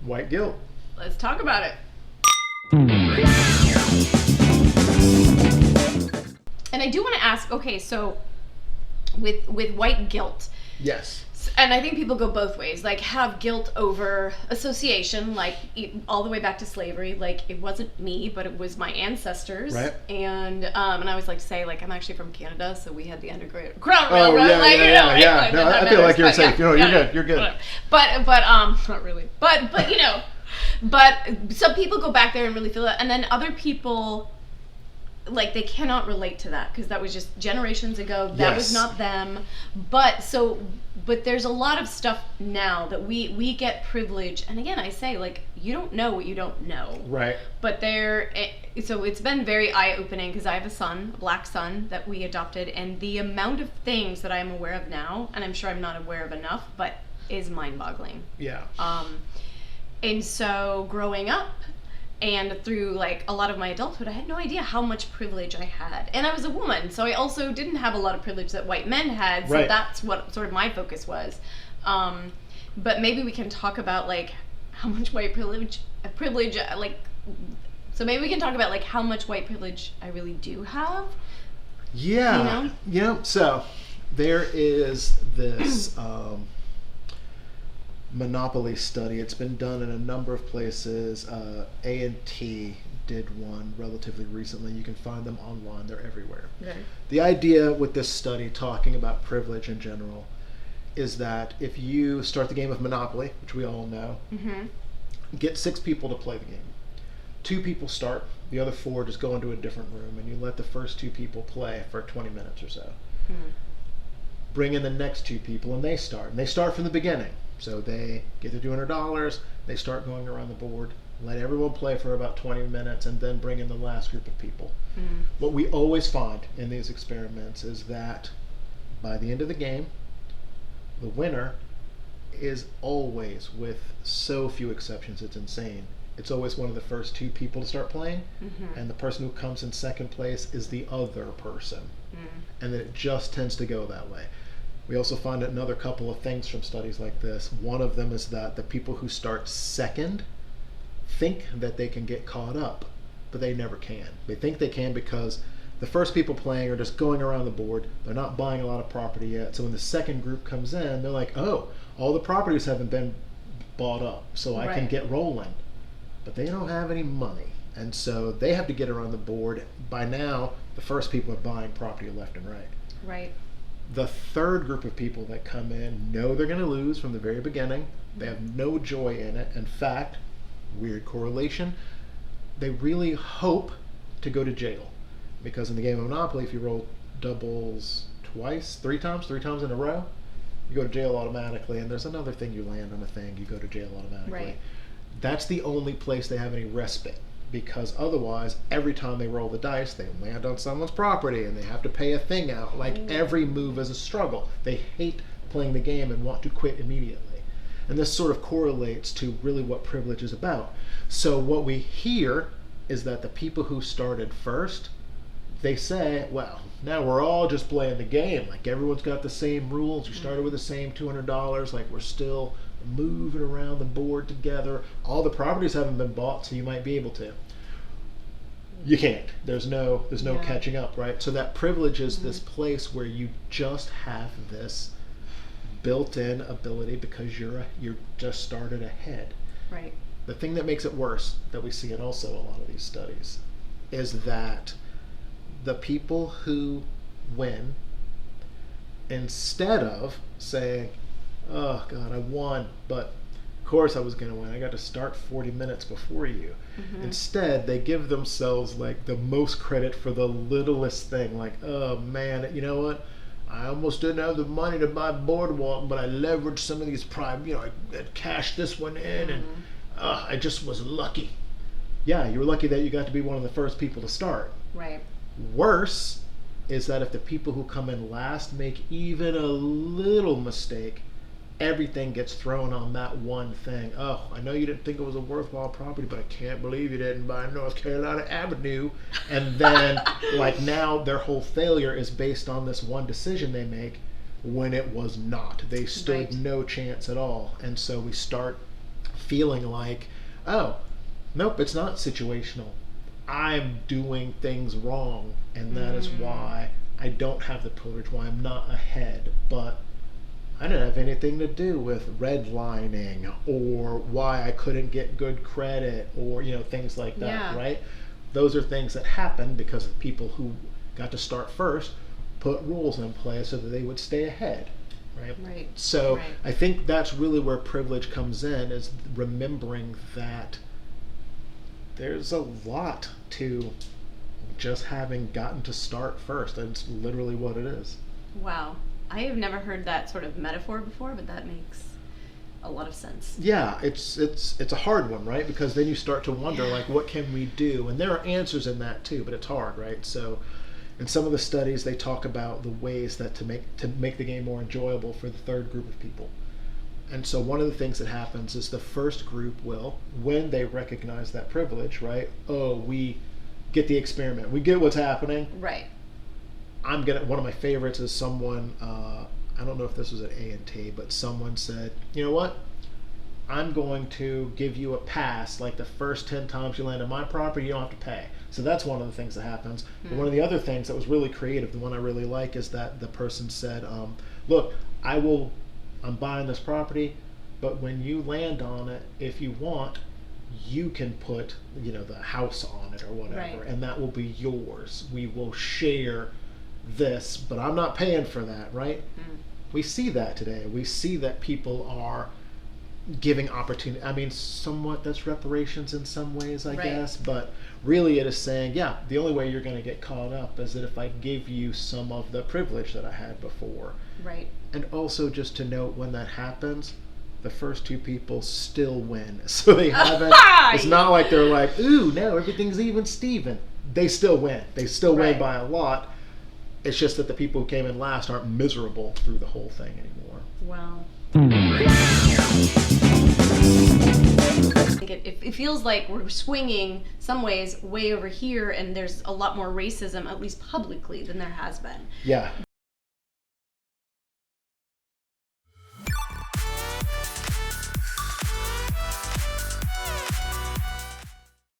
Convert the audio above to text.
White guilt. Let's talk about it. And I do want to ask, okay, so with white guilt. Yes. And I think people go both ways, like have guilt over association, like all the way back to slavery. Like it wasn't me, but it was my ancestors. Right. And I always like to say, like, I'm actually from Canada, so we had the Underground Railroad. Yeah. No, I feel like you're safe. You're good. You're good. But not really. But but some people go back there and really feel it, and then other people, like, they cannot relate to that because that was just generations ago. That was not them. But there's a lot of stuff now that we get privilege. And again, I say, like, you don't know what you don't know. Right. But so it's been very eye-opening because I have a black son that we adopted, and the amount of things that I'm aware of now, and I'm sure I'm not aware of enough, but is mind-boggling. Yeah. And so growing up, and through, like, a lot of my adulthood, I had no idea how much privilege I had. And I was a woman, so I also didn't have a lot of privilege that white men had, so that's what sort of my focus was. But maybe we can talk about, like, how much white privilege, so maybe we can talk about, like, how much white privilege I really do have. Yeah. You know? So there is this monopoly study. It's been done in a number of places. A&T did one relatively recently. You can find them online. They're everywhere. Okay. The idea with this study, talking about privilege in general, is that if you start the game of Monopoly, which we all know, get 6 people to play the game. 2 people start, the other 4 just go into a different room, and you let the first 2 people play for 20 minutes or so. Bring in the next 2 people, and they start. And they start from the beginning. So they get their $200, they start going around the board, let everyone play for about 20 minutes, and then bring in the last group of people. What we always find in these experiments is that by the end of the game, the winner is always, with so few exceptions, it's insane. It's always one of the first 2 people to start playing, and the person who comes in second place is the other person. And then it just tends to go that way. We also find another couple of things from studies like this. One of them is that the people who start second think that they can get caught up, but they never can. They think they can because the first people playing are just going around the board. They're not buying a lot of property yet. So when the second group comes in, they're like, oh, all the properties haven't been bought up, so I can get rolling. But they don't have any money. And so they have to get around the board. By now, the first people are buying property left and right. Right. The third group of people that come in know they're going to lose from the very beginning. They have no joy in it. In fact, weird correlation, they really hope to go to jail. Because in the game of Monopoly, if you roll doubles three times in a row, you go to jail automatically. And there's another thing, you land on a thing, you go to jail automatically. Right. That's the only place they have any respite. Because otherwise, every time they roll the dice, they land on someone's property and they have to pay a thing out. Like, every move is a struggle. They hate playing the game and want to quit immediately. And this sort of correlates to really what privilege is about. So what we hear is that the people who started first, they say, well, now we're all just playing the game. Like, everyone's got the same rules. You started with the same $200. Like, we're still moving around the board together. All the properties haven't been bought, so you might be able to. You can't. There's no catching up, right? So that privilege is this place where you just have this built-in ability because you're just started ahead. Right. The thing that makes it worse, that we see in also a lot of these studies, is that the people who win, instead of saying, oh God, I won, but of course I was going to win. I got to start 40 minutes before you. Instead, they give themselves like the most credit for the littlest thing. Like, oh man, you know what? I almost didn't have the money to buy Boardwalk, but I leveraged some of these prime, I cashed this one in, and I just was lucky. Yeah, you were lucky that you got to be one of the first people to start. Right. Worse is that if the people who come in last make even a little mistake, everything gets thrown on that one thing. Oh, I know you didn't think it was a worthwhile property, but I can't believe you didn't buy North Carolina Avenue. And then, like, now their whole failure is based on this one decision they make when it was not. They stood no chance at all. And so we start feeling like, oh, nope, it's not situational. I'm doing things wrong, and that is why I don't have the privilege, why I'm not ahead. But I didn't have anything to do with redlining or why I couldn't get good credit or, things like that, right? Those are things that happen because the people who got to start first put rules in place so that they would stay ahead, right? Right. So I think that's really where privilege comes in, is remembering that there's a lot to just having gotten to start first. That's literally what it is. Wow. I have never heard that sort of metaphor before, but that makes a lot of sense. Yeah, it's a hard one, right? Because then you start to wonder, like, what can we do? And there are answers in that too, but it's hard, right? So in some of the studies, they talk about the ways that to make the game more enjoyable for the third group of people. And so one of the things that happens is the first group will, when they recognize that privilege, right? Oh, we get the experiment. We get what's happening. Right. One of my favorites is someone, I don't know if this was at A&T, but someone said, you know what? I'm going to give you a pass, like the first 10 times you land on my property, you don't have to pay. So that's one of the things that happens. But one of the other things that was really creative, the one I really like, is that the person said, look, I'm buying this property, but when you land on it, if you want, you can put, the house on it or whatever, and that will be yours. We will share this, but I'm not paying for that, right? We see that today. We see that people are giving opportunity. I mean, somewhat that's reparations in some ways, I guess, but really it is saying, yeah, the only way you're going to get caught up is that if I give you some of the privilege that I had before. Right. And also just to note, when that happens, the first two people still win. So they haven't, it's not like they're like, ooh, no, everything's even Steven. They still win. They still win by a lot. It's just that the people who came in last aren't miserable through the whole thing anymore. Wow. It feels like we're swinging some ways way over here, and there's a lot more racism, at least publicly, than there has been. Yeah.